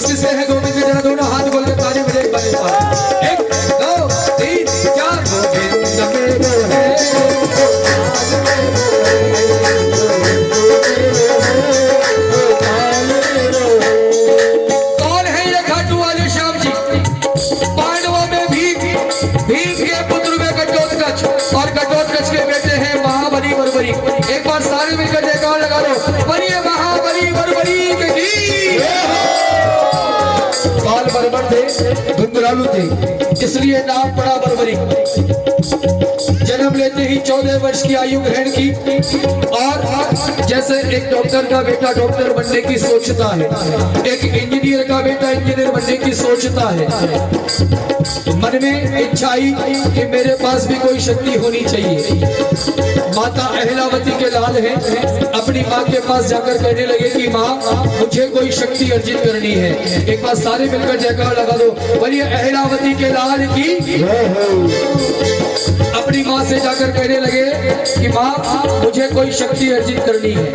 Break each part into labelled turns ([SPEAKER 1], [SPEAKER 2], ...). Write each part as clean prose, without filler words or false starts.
[SPEAKER 1] किससे है गोविंद के, जरा दोनों हाथ खोल के ताली बजाइए बारे बार। 1 2 3 4 गोविंद मेरे है। कौन है ये घाटू वाले श्याम जी? पांडवों में भीम के पुत्र में घटोत्कच, और घटोत्कच के बेटे हैं महाबली बर्बरी। एक बार सारे मिलकर जयकार लगा लो, बनिए महाबली बर्बरी की। बाल बर्बर थे, धुंधलालू थे, इसलिए नाम पड़ा बर्बरी। जन्म लेते ही 14 वर्ष की आयु ग्रहण की, और जैसे एक डॉक्टर का बेटा डॉक्टर बनने की सोचता है, एक इंजीनियर का बेटा इंजीनियर बनने की सोचता है, मन में इच्छा आई कि मेरे पास भी कोई शक्ति होनी चाहिए। माता अहिलावती के लाल हैं, अपनी माँ के पास जाकर कहने लगे कि माँ मुझे कोई शक्ति अर्जित करनी है। एक बार सारे मिलकर जयकार लगा दो, बोलिए अहिलावती के लाल की। अपनी माँ से जाकर कहने लगे कि माँ मुझे कोई शक्ति अर्जित करनी है।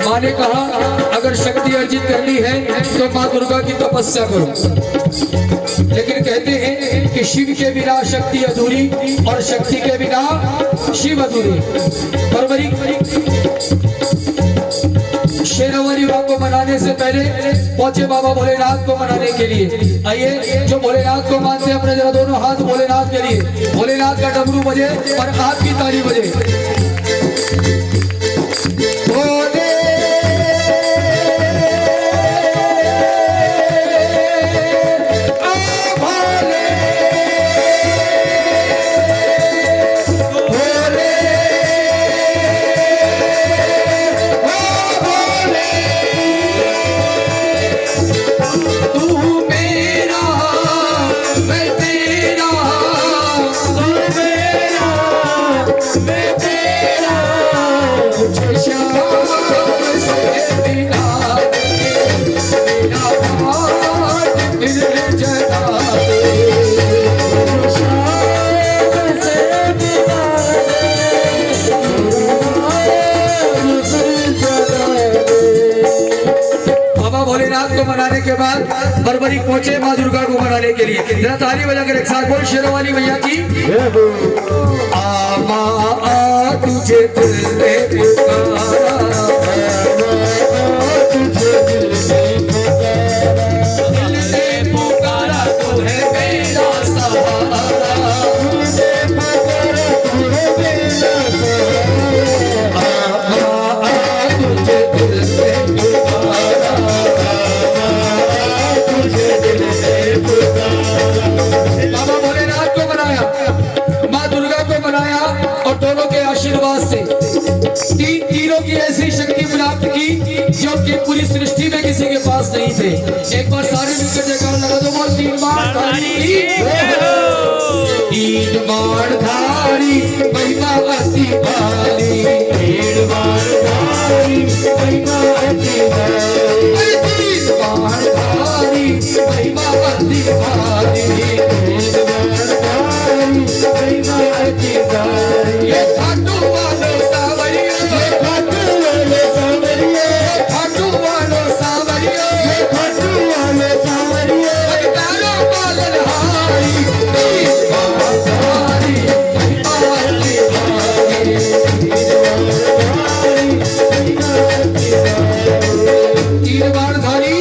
[SPEAKER 1] माँ ने कहा अगर शक्ति अर्जित करनी है तो माँ दुर्गा की तपस्या करो। लेकिन कहते हैं कि शिव के बिना शक्ति अधूरी और शक्ति के बिना शिव अधूरी। बर्बरी शेरवाली माँ को मनाने से पहले पहुंचे बाबा भोलेनाथ को मनाने के लिए। आइए जो भोलेनाथ को मानते हैं अपने जरा दोनों हाथ भोलेनाथ के लिए, भोलेनाथ का डमरू बजे और आपकी ताली बजे। मनाने के बाद बर्बरी पहुंचे माँ दुर्गा को मनाने के लिए। जरा ताली बजाकर एक साथ बोल शेरवाली मैया की। आ माँ आ तुझे दिल ने पुकारा, दिल ने पुकारा तू है मेरा सहारा, तीन तीरों की ऐसी शक्ति प्राप्त की जो कि पूरी सृष्टि में किसी के पास नहीं थे। एक बार सारे मिलकर जयकार लगा दो, बोल तीन बाणधारी, तीन बाणधारी महिमा अति भारी, तीन बाणधारी महिमा अति भारी, तीन बाणधारी महिमा अति भारी, तीन बाणधारी महिमा अति भारी। ये घाटू वालों सावरिया, ये घाटू वालों सावरिया, घाटू वालों सावरिया, ये घाटू वालों सावरिया, तारा पालनहारी, तीन बाणधारी महिमा अति भारी, तीन बाणधारी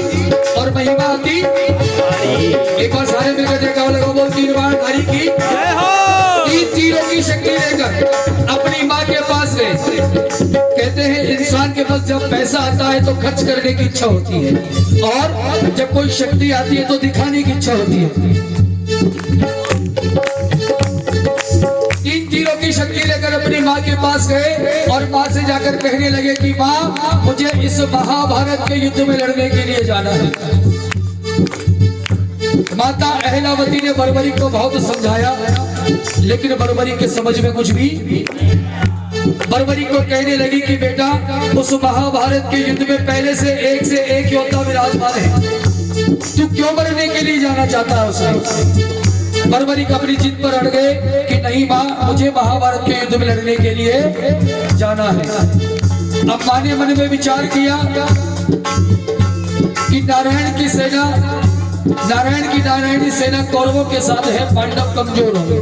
[SPEAKER 1] और महिमा अति भारी। एक बार सारे मिलकर जयकार लगाओ, बोल तीन बाणधारी की जय हो। तीन तीरों की शक्ति लेकर अपनी माँ के पास गए। कहते हैं इंसान के पास जब पैसा आता है तो खर्च करने की इच्छा होती है, और जब कोई शक्ति आती है तो दिखाने की इच्छा होती है। तीन तीरों की शक्ति लेकर अपनी माँ के पास गए और माँ से जाकर कहने लगे कि माँ मुझे इस महाभारत के युद्ध में लड़ने के लिए जाना है। माता अहिलावती ने बर्बरी को बहुत समझाया, लेकिन बर्बरी के समझ में कुछ भी। बर्बरी को कहने लगी कि बेटा उस महाभारत के युद्ध में पहले से एक योद्धा विराजमान है, तू क्यों मरने के लिए जाना चाहता है उसमें। बर्बरी अपनी जिद पर अड़ गए कि नहीं माँ मुझे महाभारत के युद्ध में लड़ने के लिए जाना है। अब माँ ने मन में विचार किया कि नारायण की नारायणी सेना कौरवों के साथ है, पांडव कमजोर होंगे।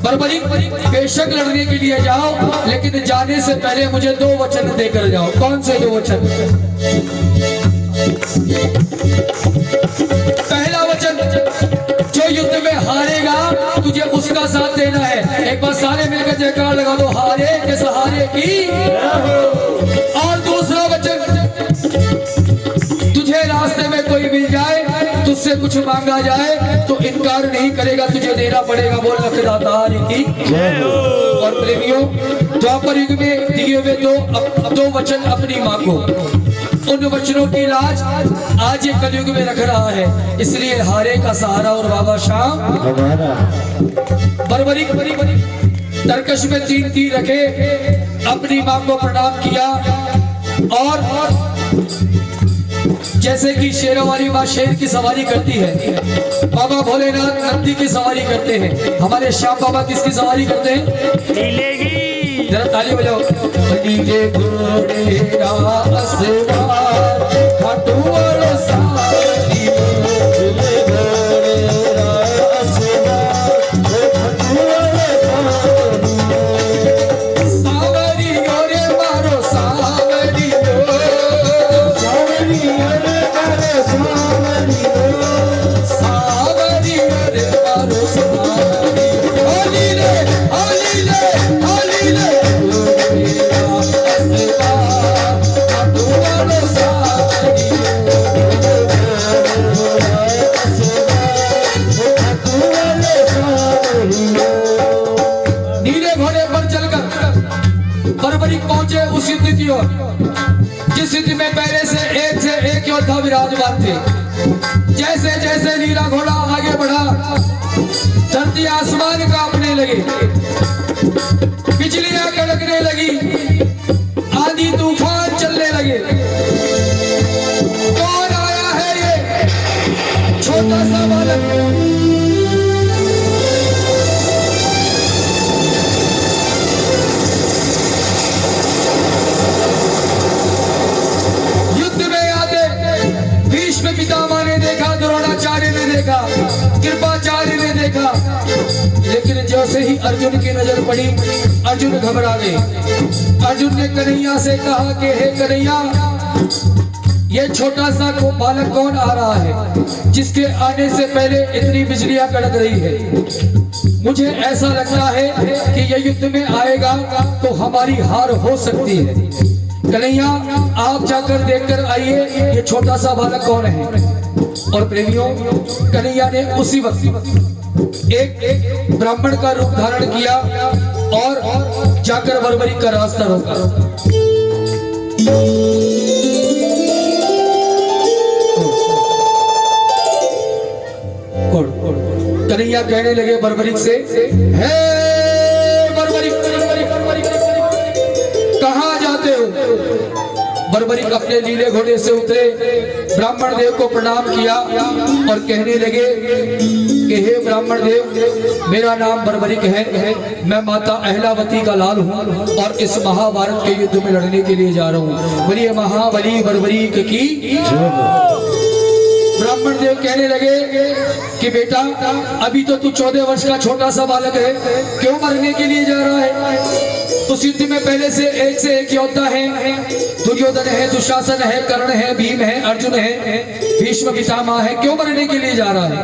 [SPEAKER 1] बर्बरीक बेशक लड़ने के लिए जाओ, लेकिन जाने से पहले मुझे 2 वचन देकर जाओ। कौन से 2 वचन? पहला वचन, जो युद्ध में हारेगा तुझे उसका साथ देना है। एक बार सारे मिलकर जयकार लगा दो, हारे के सहारे की। और दूसरा वचन, तुझे रास्ते में कोई मिल जाए, तुझसे कुछ मांगा जाए तो इनकार नहीं करेगा, तुझे देना पड़ेगा। बोल लखदातार की। और प्रेमियों, द्वापर युग में दिए हुए 2 वचन अपनी मांगो। उन वचनों की लाज आज ये कलयुग में रख रहा है, इसलिए हारे का सहारा और बाबा शाम बर्बरीक तरकश में 3 तीर रखे, अपनी मां को प्रणाम किया। और जैसे कि शेरों वाली माँ शेर की सवारी करती है, बाबा भोलेनाथ नंदी की सवारी करते हैं। हमारे श्याम बाबा किसकी सवारी करते हैं? नीले की। जरा ताली बजाओ। नीले घोड़े का सवार खाटू वाला सारी, नीले घोड़े का सवार खाटू वाला सारी। सावरी गोरे मारो सावरी गो, सावरी गोरे मारो सावरी गो, सावरी गोरे मारो सावरी। होली रे होली रे होली रे, नीले घोड़े पर चलकर बर्बरीक पहुंचे उस युद्ध की ओर, जिस युद्ध में पहले से एक योद्धा विराजमान थे। जैसे जैसे नीला घोड़ा आगे बढ़ा, धरती आसमान कांपने लगे, बिजलियां कड़कने लगी, आंधी तूफान चलने लगे। कौन आया है ये छोटा सा बालक? युद्ध में आते भीष्म पितामह ने देखा, द्रोणाचार्य ने देखा, कृपाचार्य ने देखा, लेकिन जैसे ही अर्जुन की नजर पड़ी, अर्जुन घबरा गए। अर्जुन ने कन्हैया से कहा कि हे कन्हैया, ये छोटा सा बालक कौन आ रहा है जिसके आने से पहले इतनी बिजलियां कड़क रही है? मुझे ऐसा लगता है कि ये युद्ध में आएगा तो हमारी हार हो सकती है। कन्हैया, आप जाकर देखकर आइए, ये छोटा सा बालक कौन है। और प्रेमियों, कन्हैया ने उसी वक्त एक ब्राह्मण का रूप धारण किया और जाकर बर्बरीक का रास्ता रोका। कन्हैया कहने लगे बर्बरीक से, हे बर्बरीक, कहाँ जाते हो? बर्बरीक अपने नीले घोड़े से उतरे, ब्राह्मण देव को प्रणाम किया और कहने लगे कि हे ब्राह्मण देव, मेरा नाम बर्बरीक है, मैं माता अहलावती का लाल हूँ और इस महाभारत के युद्ध में लड़ने के लिए जा रहा हूँ। बोलिए महाबली बर्बरीक की। ब्राह्मण देव कहने लगे कि बेटा, अभी तो तू 14 वर्ष का छोटा सा बालक है, क्यों मरने के लिए जा रहा है? उस युद्ध में पहले से एक योद्धा है, दुर्योधन है, दुशासन है, कर्ण है, भीम है, अर्जुन है, भीष्म पितामह है, क्यों मरने के लिए जा रहा है?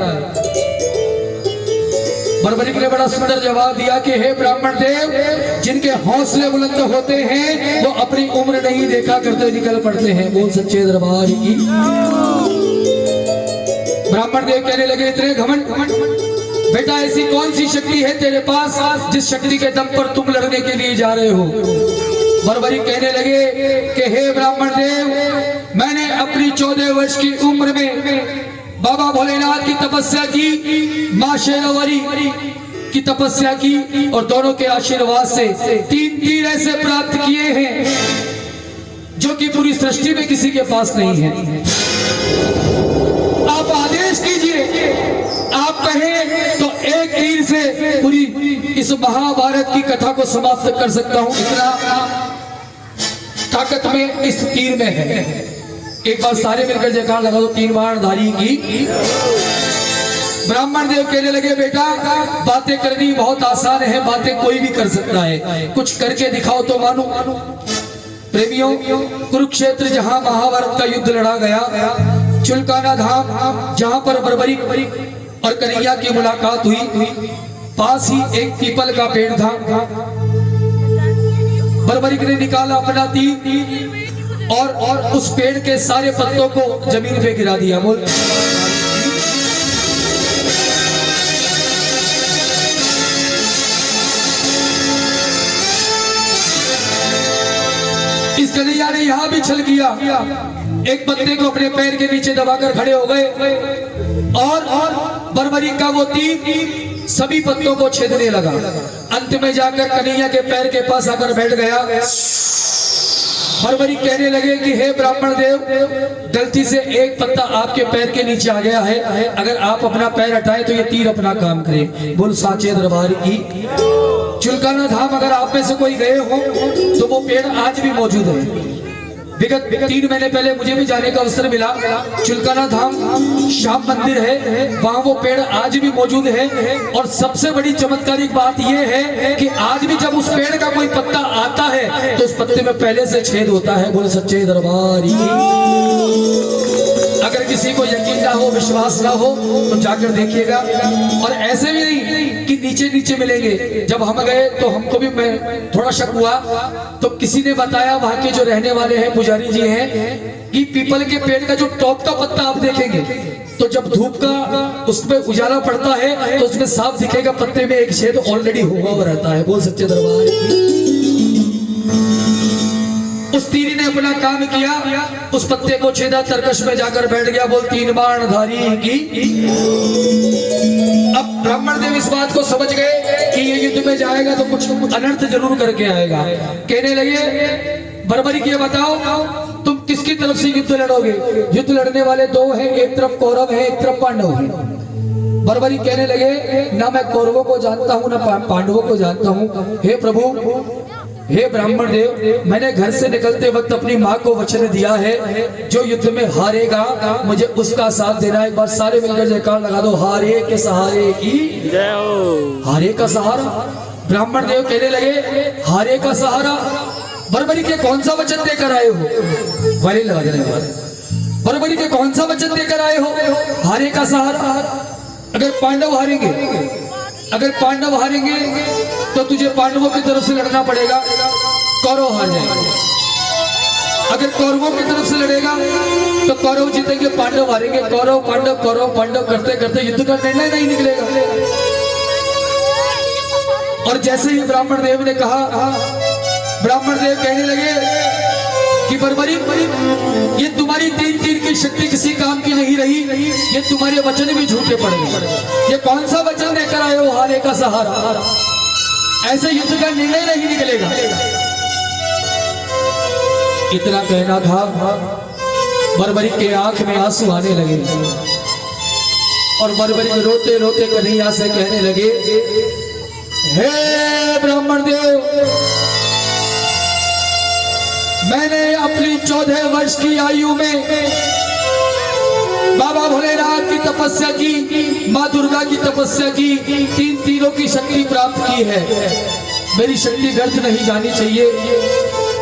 [SPEAKER 1] बर्बरीक ने बड़ा सुंदर जवाब दिया कि हे ब्राह्मण देव, जिनके हौसले बुलंद होते हैं वो अपनी उम्र नहीं देखा करते, निकल पड़ते हैं। बोल सच्चे दरबार की। ब्राह्मण देव कहने लगे, इतने घमंड? बेटा, ऐसी कौन सी शक्ति है तेरे पास जिस शक्ति के दम पर तुम लड़ने के लिए जा रहे हो? बर्बरीक कहने लगे कि हे ब्राह्मण देव, मैंने अपनी 14 वर्ष की उम्र में बाबा भोलेनाथ की तपस्या की, माँ शेरावाली की तपस्या की और दोनों के आशीर्वाद से 3 तीर ऐसे प्राप्त किए हैं जो कि पूरी सृष्टि में किसी के पास नहीं है। आप आदेश कीजिए, आप कहें तो एक तीर से पूरी इस महाभारत की कथा को समाप्त कर सकता हूं, इतना ताकत में इस तीर में है। एक बार सारे मिलकर जयकार लगा दो, तीन बार धारी की। ब्राह्मण देव कहने लगे बेटा बातें करनी बहुत आसान है, बातें कोई भी कर सकता है, कुछ करके दिखाओ तो मानो। प्रेमियों, कुरुक्षेत्र जहां महाभारत का युद्ध लड़ा गया, चुलकाना धाम जहां पर बर्बरीक और कन्हैया की मुलाकात हुई, पास ही एक पीपल का पेड़ था। बर्बरीक ने निकाला अपना तीर और उस पेड़ के सारे पत्तों को जमीन पे गिरा दिया। बोल इस कन्हैया ने यहां भी छल किया, एक पत्ते को अपने पैर के नीचे दबाकर खड़े हो गए और बर्बरीक का वो तीर सभी पत्तों को छेदने लगा। अंत में जाकर कन्हैया के पैर के पास आकर बैठ गया। बर्बरीक कहने लगे कि हे ब्राह्मण देव, गलती से एक पत्ता आपके पैर के नीचे आ गया है, अगर आप अपना पैर हटाए तो ये तीर अपना काम करे। बोल साचे दरबार की। चुलकाना धाम अगर आप में से कोई गए हो तो वो पेड़ आज भी मौजूद है। विगत 3 महीने पहले मुझे भी जाने का अवसर मिला। चुलकाना धाम श्याम मंदिर है, वहाँ वो पेड़ आज भी मौजूद है। और सबसे बड़ी चमत्कारिक बात यह है कि आज भी जब उस पेड़ का कोई पत्ता आता है तो उस पत्ते में पहले से छेद होता है। बोले सच्चे दरबार की। अगर किसी को यकीन ना हो, विश्वास ना हो तो जाकर देखिएगा। और ऐसे भी नहीं कि नीचे नीचे मिलेंगे। जब हम गए तो हमको भी मैं थोड़ा शक हुआ, तो किसी ने बताया, वहां के जो रहने वाले हैं पुजारी जी हैं, कि पीपल के पेड़ का जो टॉप का पत्ता आप देखेंगे तो जब धूप का उस पर उजाला पड़ता है तो उसमें साफ दिखेगा पत्ते में एक छेद ऑलरेडी हुआ हुआ रहता है। बोल सच्चे दरबार की। उस तीरी ने अपना काम किया, उस पत्ते को छेदा, तरकश में जाकर बैठ गया। बोल तीन बाण धारी की। अब ब्राह्मण देव इस बात को समझ गए कि ये युद्ध में जाएगा तो कुछ अनर्थ जरूर करके आएगा। कहने लगे बर्बरीक ये बताओ तुम किसकी तरफ से युद्ध लड़ोगे? युद्ध लड़ने वाले 2 हैं, एक तरफ कौरव है, एक तरफ पांडव है। बर्बरीक कहने लगे ना मैं कौरवों को जानता हूँ ना पांडवों को जानता हूँ। हे प्रभु, हे ब्राह्मण देव, मैंने घर से निकलते वक्त अपनी माँ को वचन दिया है जो युद्ध में हारेगा मुझे उसका साथ देना। एक बार सारे मिलकर जयकार लगा दो, हारे के सहारे की जय हो। हारे का सहारा? ब्राह्मण देव कहने लगे हारे का सहारा? बर्बरीक के कौन सा वचन देकर आए हो? वाली लगा देना। बर्बरीक के कौन सा वचन देकर आए हो? हारे का सहारा? अगर पांडव हारेंगे, अगर पांडव हारेंगे तो तुझे पांडवों की तरफ से लड़ना पड़ेगा, कौरव हार जाएंगे। अगर कौरवों की तरफ से लड़ेगा तो कौरव जीतेंगे, पांडव हारेंगे। कौरव पांडव करते करते युद्ध का निर्णय नहीं निकलेगा। और जैसे ही ब्राह्मण देव ने कहा, ब्राह्मण देव कहने लगे कि बर्बरीक, ये तुम्हारी 3 तीर की शक्ति किसी काम की नहीं रही, ये तुम्हारे वचन भी झूठे पड़ गए। ये कौन सा वचन देकर आए हो हारे का सहारा? ऐसे युद्ध का निर्णय नहीं निकलेगा। इतना कहना था, बर्बरीक के आंख में आंसू आने लगे और बर्बरीक रोते रोते कन्हैया से कहने लगे, हे ब्राह्मण देव, मैंने अपनी 14 वर्ष की आयु में बाबा भोलेनाथ की तपस्या की, माँ दुर्गा की तपस्या की, 3 तीरों की शक्ति प्राप्त की है। मेरी शक्ति व्यर्थ नहीं जानी चाहिए।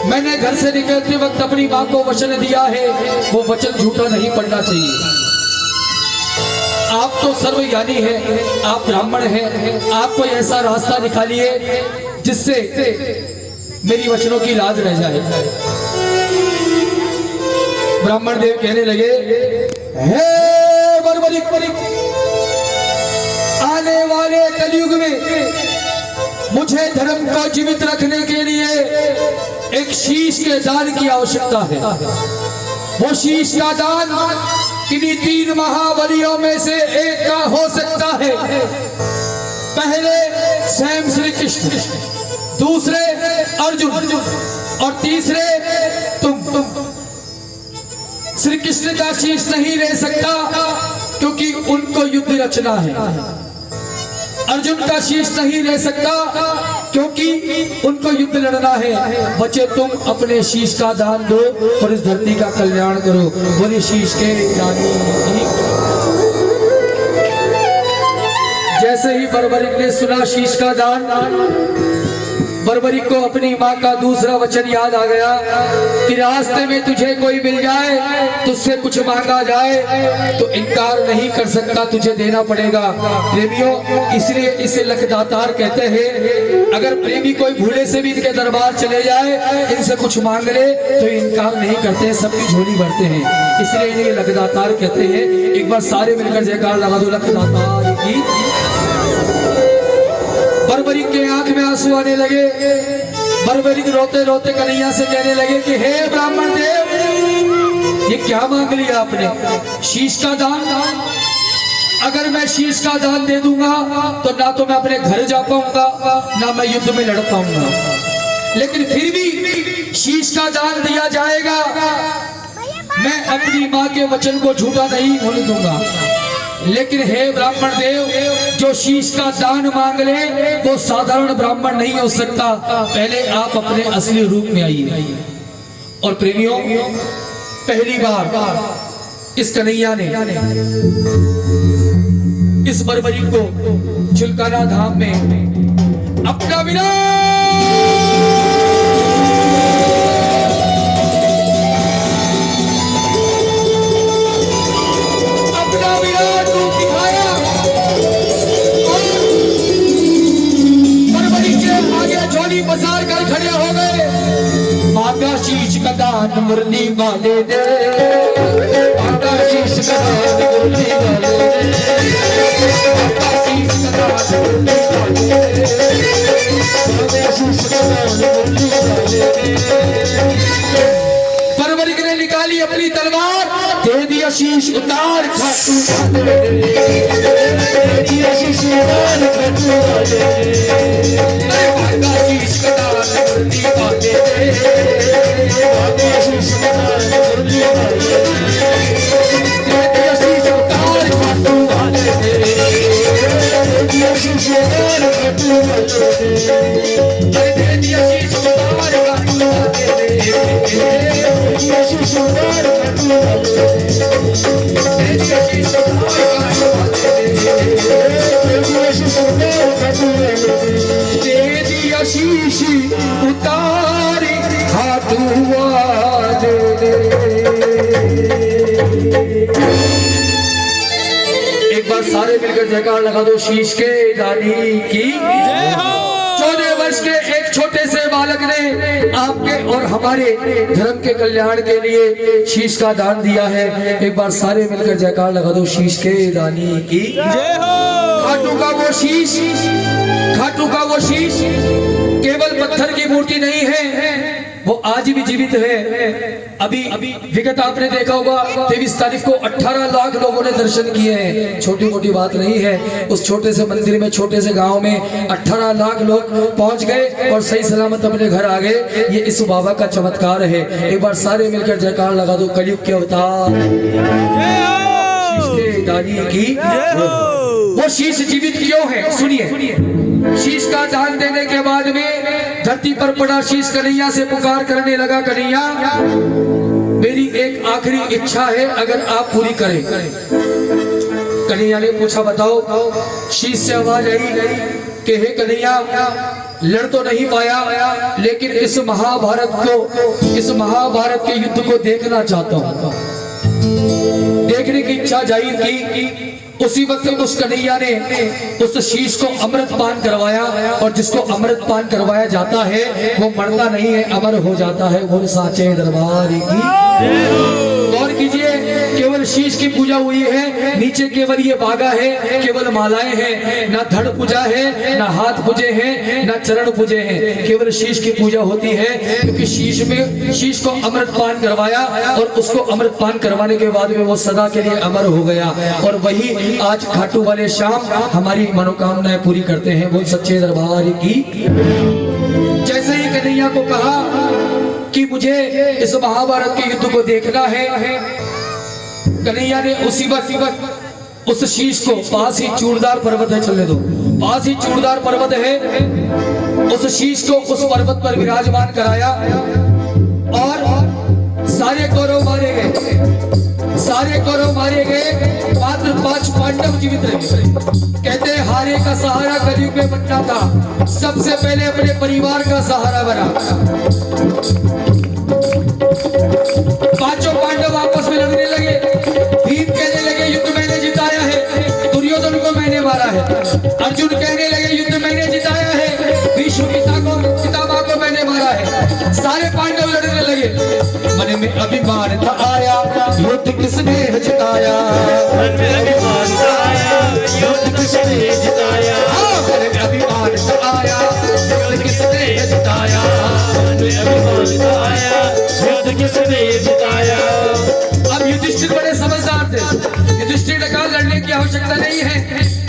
[SPEAKER 1] मैंने घर से निकलते वक्त अपनी माँ को वचन दिया है, वो वचन झूठा नहीं पड़ना चाहिए। आप तो सर्वज्ञानी हैं, आप ब्राह्मण हैं, आप कोई ऐसा रास्ता निकालिए जिससे मेरी वचनों की लाज रह जाए। ब्राह्मण देव कहने लगे, हे बर्बरीक, आने वाले कलयुग में मुझे धर्म को जीवित रखने के लिए एक शीश के दान की आवश्यकता है। वो शीश का दान किन्हीं 3 महाबलियों में से एक का हो सकता है। पहले स्वयं श्री कृष्ण, दूसरे अर्जुन और तीसरे तुम। श्री कृष्ण का शीश नहीं ले सकता क्योंकि उनको युद्ध रचना है। अर्जुन का शीश नहीं ले सकता क्योंकि उनको युद्ध लड़ना है। बच्चे तुम अपने शीश का दान दो और इस धरती का कल्याण करो। बोले शीश के दानी। जैसे ही बर्बरिक ने सुना शीश का दान, बर्बरिक को अपनी माँ का दूसरा वचन याद आ गया कि रास्ते में तुझे कोई मिल जाए, तुझसे कुछ मांगा जाए तो इनकार नहीं कर सकता, तुझे देना पड़ेगा। प्रेमियों, इसलिए इसे लखदातार कहते हैं। अगर प्रेमी कोई भूले से भी इनके दरबार चले जाए, इनसे कुछ मांग ले तो इनकार नहीं करते, सबकी झोली भरते हैं, इसलिए इन्हें लखदातार कहते हैं। एक बार सारे मिलकर जयकार लगा दो लखदातार की। बर्बरिक के आंख में आंसू आने लगे। बर्बरिक रोते रोते कन्हैया से कहने लगे कि हे ब्राह्मण देव, ये क्या मांग लिया आपने? शीश का दान? अगर मैं शीश का दान दे दूंगा तो ना तो मैं अपने घर जा पाऊंगा, ना मैं युद्ध में लड़ पाऊंगा, लेकिन फिर भी शीश का दान दिया जाएगा। मैं अपनी माँ के वचन को झूठा नहीं होने दूंगा। लेकिन हे ब्राह्मण देव, जो शीश का दान मांग ले वो साधारण ब्राह्मण नहीं हो सकता, पहले आप अपने असली रूप में आइए। और प्रेमियों, पहली बार इस कन्हैया ने इस बर्बरिक को झुलकाना धाम में अपना विराट रूप दिखाया और बर्बरिक के आगे झोली पसार कर खड़े हो गए। मांगा शीश का दान मुरली वाले दे, मांगा शीश का दान मुरली वाले दे, मांगा शीश का दान मुरली वाले दे, मांगा शीश का दान मुरली वाले दे। बर्बरिक ने निकाली अपनी तलवार, दे दिया शीश उतार खाटू वाले दे, दे दिया शीश उतार खाटू वाले दे, मांगा शीश का दान मुरली वाले दे, मांगा शीश का दान मुरली वाले दे, दे दिया शीश उतार खाटू वाले दे, दे दिया शीश उतार खाटू वाले दे, दे दिया शीश उतार खाटू वाले दे, शीश उतार खाटू वाले दे दिया शीश उतारी खाटू वाले दे। एक बार सारे मिलकर जयकार लगा दो शीश के दानी की। 14 वर्ष के एक छोटे से बालक ने आपके और हमारे धर्म के कल्याण के लिए शीश का दान दिया है। एक बार सारे मिलकर जयकार लगा दो शीश के दानी की। खाटू का वो शीश, खाटू का वो शीश केवल पत्थर की मूर्ति नहीं है, वो आज भी जीवित है। अभी विगत आपने देखा होगा 23 तारीख को 18 लाख लोगों ने दर्शन किए हैं। छोटी मोटी बात नहीं है। उस छोटे से मंदिर में, छोटे से गांव में 18 लाख लोग पहुंच गए और सही सलामत अपने घर आ गए। ये इस बाबा का चमत्कार है। एक बार सारे मिलकर जयकार लगा दो कलयुग के अवतार दानी की। वो शीश जीवित क्यों है सुनिए। शीश का दान देने के बाद में धरती पर पड़ा शीश कन्हैया से पुकार करने लगा, कन्हैया मेरी एक आखिरी इच्छा है, अगर आप पूरी करें। कन्हैया ने पूछा बताओ। शीश से आवाज आई कि हे कन्हैया, लड़ तो नहीं पाया लेकिन इस महाभारत के युद्ध को देखना चाहता हूं। देखने की इच्छा जाहिर की। उसी वक्त उस कन्हैया ने उस शीश को अमृत पान करवाया, और जिसको अमृत पान करवाया जाता है वो मरता नहीं है, अमर हो जाता है। वो साचे दरबार की। गौर कीजिए, केवल शीश की पूजा हुई है, नीचे केवल ये बागा है, केवल मालाएं हैं, ना धड़ पूजा है, ना हाथ पूजे हैं, ना चरण पूजे हैं, केवल शीश की पूजा होती है। क्योंकि शीश को अमृत पान करवाया और उसको अमृत पान करवाने के बाद में वो सदा के लिए अमर हो गया। और वही आज खाटू वाले शाम हमारी मनोकामनाएं पूरी करते हैं। बोल सच्चे दरबार की। जैसे ही कन्हैया को कहा कि मुझे इस महाभारत के युद्ध को देखना है, कन्हैया ने उसी वक्त उस शीश को, पास ही चूड़दार पर्वत है, चलने दो, पास ही चूड़दार पर्वत है, उस शीश को उस पर्वत पर विराजमान कराया और सारे कौरव मारे गए, सारे कौरव मारे गए, मात्र 5 पांडव जीवित रहे। कहते हैं हारे का सहारा कलयुग में बनना था, सबसे पहले अपने परिवार का सहारा बना। 5 पांडव आपस में लड़ने लगे। भीम कहने लगे युद्ध मैंने जिताया है, दुर्योधन को मैंने मारा है। अर्जुन कहने लगे युद्ध मैंने जिताया है, भीष्म पितामह को मैंने मारा है। सारे पांडव लड़ने लगे। मन में अभिमान था आया, युद्ध किसने जिताया,
[SPEAKER 2] मन में अभिमान था आया, युद्ध किसने जिताया,
[SPEAKER 1] मन में अभिमान था आया, युद्ध किसने जिताया,
[SPEAKER 2] मन में अभिमान था आया, युद्ध किसने जिताया।
[SPEAKER 1] अब युधिष्ठिर बड़े समझदार थे। युधिष्ठिर ने कहा लड़ने की आवश्यकता नहीं है,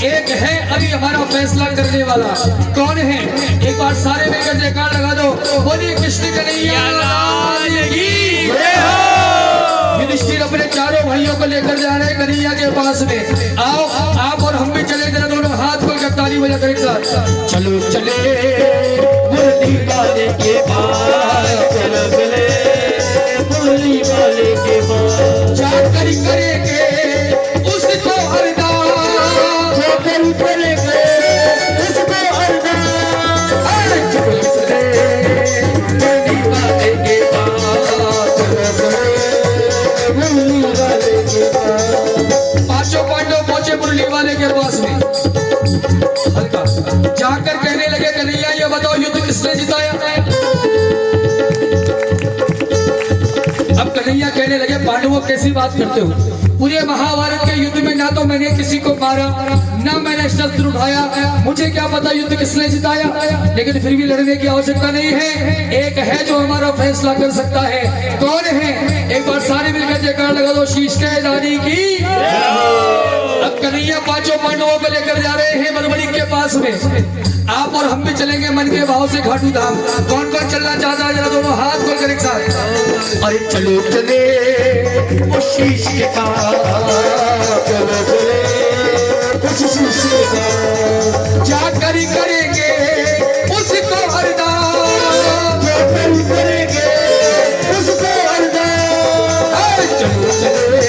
[SPEAKER 1] एक है अभी हमारा फैसला करने वाला। कौन है? एक बार सारे मिलकर जयकार लगा दो, बोलिए कृष्ण कन्हैया लाल की जय हो। युधिष्ठिर अपने चारों भाइयों को लेकर जा रहे हैं कन्हैया के पास में। आओ आप और हम भी चले, जरा दोनों हाथ खोल कर ताली बजा कर एक साथ चलो चले मुरली वाले के पास,
[SPEAKER 2] चलो चले मुरली वाले के पास,
[SPEAKER 1] जाकर करेंगे उसको अरदास,
[SPEAKER 2] जाकर करेंगे उसको अरदास।
[SPEAKER 1] चलो चले मुरली वाले के पास,
[SPEAKER 2] मुरली वाले के पास।
[SPEAKER 1] 5 पांडव पहुंचे मुरली वाले के पास में। हल्का जाकर कहने लगे कन्हैया ये बताओ युद्ध किसने जिताया। अब कन्हैया कहने लगे पांडवों कैसी बात करते हो, पूरे महाभारत के युद्ध में ना तो मैंने किसी को मारा, ना मैंने शस्त्र उठाया, मुझे क्या पता युद्ध किसने जिताया। लेकिन फिर भी लड़ने की आवश्यकता नहीं है, एक है जो हमारा फैसला कर सकता है। कौन है? एक बार सारे मिलकर जयकार लगा दो शीश के दानी की। अब कन्हैया 5 पांडवों को लेकर जा रहे हैं बरबरी के पास में। आप और हम भी चलेंगे मन के भाव से घाटू धाम। कौन कौन चलना चाहता है जरा दोनों हाथ खोलकर एक साथ। अरे चलो चले वो शीश के पास,
[SPEAKER 2] चलो चले उस शीश के पास,
[SPEAKER 1] जाकर करेंगे उसको अरदास,
[SPEAKER 2] जाकर करेंगे उसको अरदास।
[SPEAKER 1] अरे चलो चले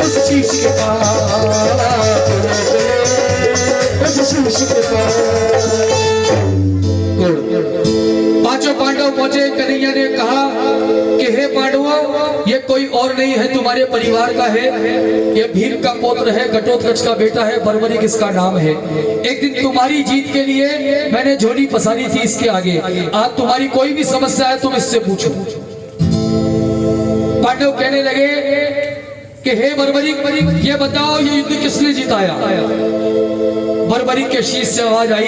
[SPEAKER 1] उस शीश के पास,
[SPEAKER 2] चलो चले उस शीश के पास।
[SPEAKER 1] 5 पांडव पहुंचे। कन्हैया ने कहा कि हे पांडवों ये कोई और नहीं है, तुम्हारे परिवार का है, ये भीम का पुत्र है, घटोत्कच का बेटा है, बर्बरी किसका नाम है। एक दिन तुम्हारी जीत के लिए मैंने झोली पसारी थी इसके आगे, आज तुम्हारी कोई भी समस्या है तुम इससे पूछो। पांडव कहने लगे कि हे बर्बरी ये बताओ ये युद्ध किसने जिताया। बर्बरी के शीश से आवाज आई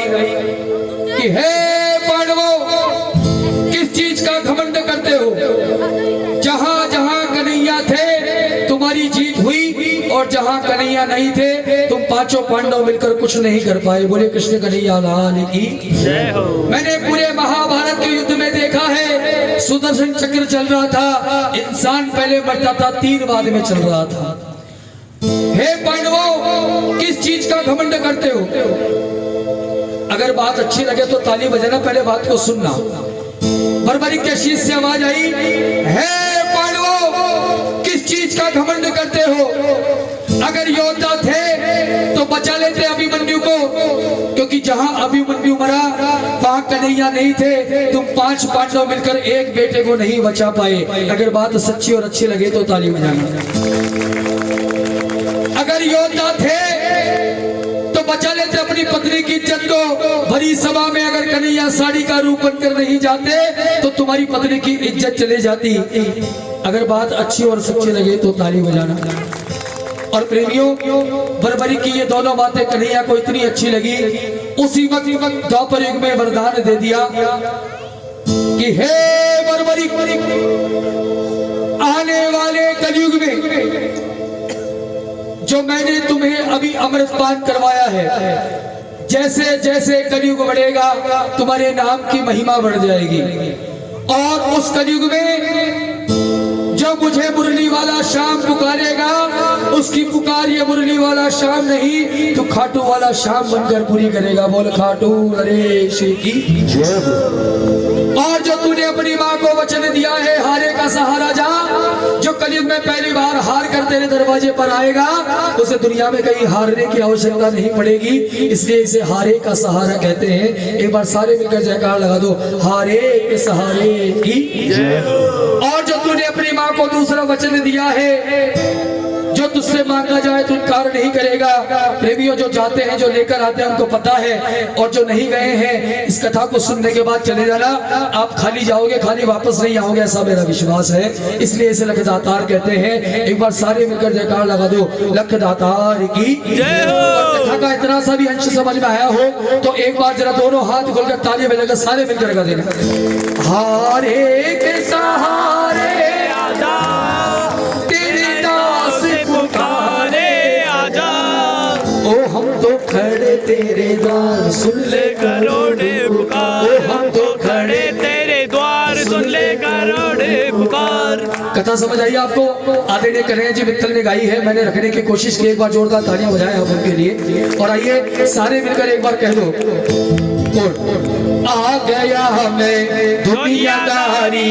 [SPEAKER 1] कि हे पांडवों किस चीज का घमंड करते हो, जहां जहां कन्हैया थे तुम्हारी जीत हुई और जहां कन्हैया नहीं थे तुम 5 पांडव मिलकर कुछ नहीं कर पाए। बोले कृष्ण कन्हैया लाल की
[SPEAKER 2] जय हो।
[SPEAKER 1] मैंने पूरे महाभारत के युद्ध में देखा है सुदर्शन चक्र चल रहा था, इंसान पहले मरता था, 3 बाद में चल रहा था। हे पांडवों किस चीज का घमंड करते हो। अगर बात अच्छी लगे तो ताली बजाना, पहले बात को सुनना। बर्बरी के शीश से आवाज आई, हे पांडवों किस चीज का घमंड करते हो। अगर योद्धा थे तो बचा लेते अभिमन्यु को, क्योंकि जहां अभिमन्यु मरा वहां कन्हैया नहीं थे। तुम 5 पांडव मिलकर एक बेटे को नहीं बचा पाए। अगर बात सच्ची और अच्छी लगे तो ताली बजाना। अगर योद्धा थे तो बचा लेते अपनी पत्नी की इज्जत को। भरी सभा में अगर कन्हैया साड़ी का रूप बनकर नहीं जाते तो तुम्हारी पत्नी की इज्जत चले जाती। अगर बात अच्छी और सच्ची लगे तो ताली बजाना। और प्रेमियों बर्बरी की ये दोनों बातें कन्हैया को इतनी अच्छी लगी, उसी वक्त द्वापर युग में वरदान दे दिया कि हे बर्बरी आने वाले कलयुग में जो मैंने तुम्हें अभी अमृतपान करवाया है, जैसे जैसे कलयुग बढ़ेगा तुम्हारे नाम की महिमा बढ़ जाएगी। और उस कलयुग में जो मुझे मुरली वाला श्याम पुकारेगा उसकी पुकार ये ये मुरली वाला शाम नहीं, तो खाटू वाला शाम बनकर पूरी करेगा। बोल खाटू नरेश की। और जो तूने अपनी माँ को वचन दिया है, हारे का सहारा जा, जो कलयुग में पहली बार हार कर तेरे दरवाजे पर आएगा, उसे दुनिया में कहीं हारने की आवश्यकता नहीं पड़ेगी, इसलिए इसे हारे का सहारा कहते हैं। एक बार सारे मिलकर जयकार लगा दो, हारे के सहारे की। और जो तूने अपनी माँ को दूसरा वचन दिया है, जो तुझसे मांगा जाए तू इनकार नहीं करेगा। प्रेमियों, जो जाते हैं, जो लेकर आते हैं, उनको पता है, और जो नहीं गए हैं, इस कथा को सुनने के बाद चले जाना, आप खाली जाओगे, खाली वापस नहीं आओगे, ऐसा मेरा विश्वास है। इसलिए इसे लखदातार कहते हैं। एक बार सारे मिलकर जयकार लगा दो, लखदातार की जय हो। कथा का इतना सा भी अंश समझ में आया हो तो एक बार जरा दोनों हाथ खोलकर ताली बजाकर सारे मिलकर गा देना। हारे के सहारे ओ हम तो खड़े तेरे द्वार, सुन ले
[SPEAKER 2] करोड़े पुकार।
[SPEAKER 1] ओ हम तो
[SPEAKER 2] खड़े तेरे द्वार, सुन ले करोड़े पुकार।
[SPEAKER 1] कथा समझ आई आपको? आदरणीय कन्हैया जी मित्तल ने गाई है, मैंने रखने की कोशिश की। एक बार जोरदार तालियां बजाएं आप उनके लिए। और आइए सारे मिलकर एक बार कह दो, आ गया हमें दुनियादारी।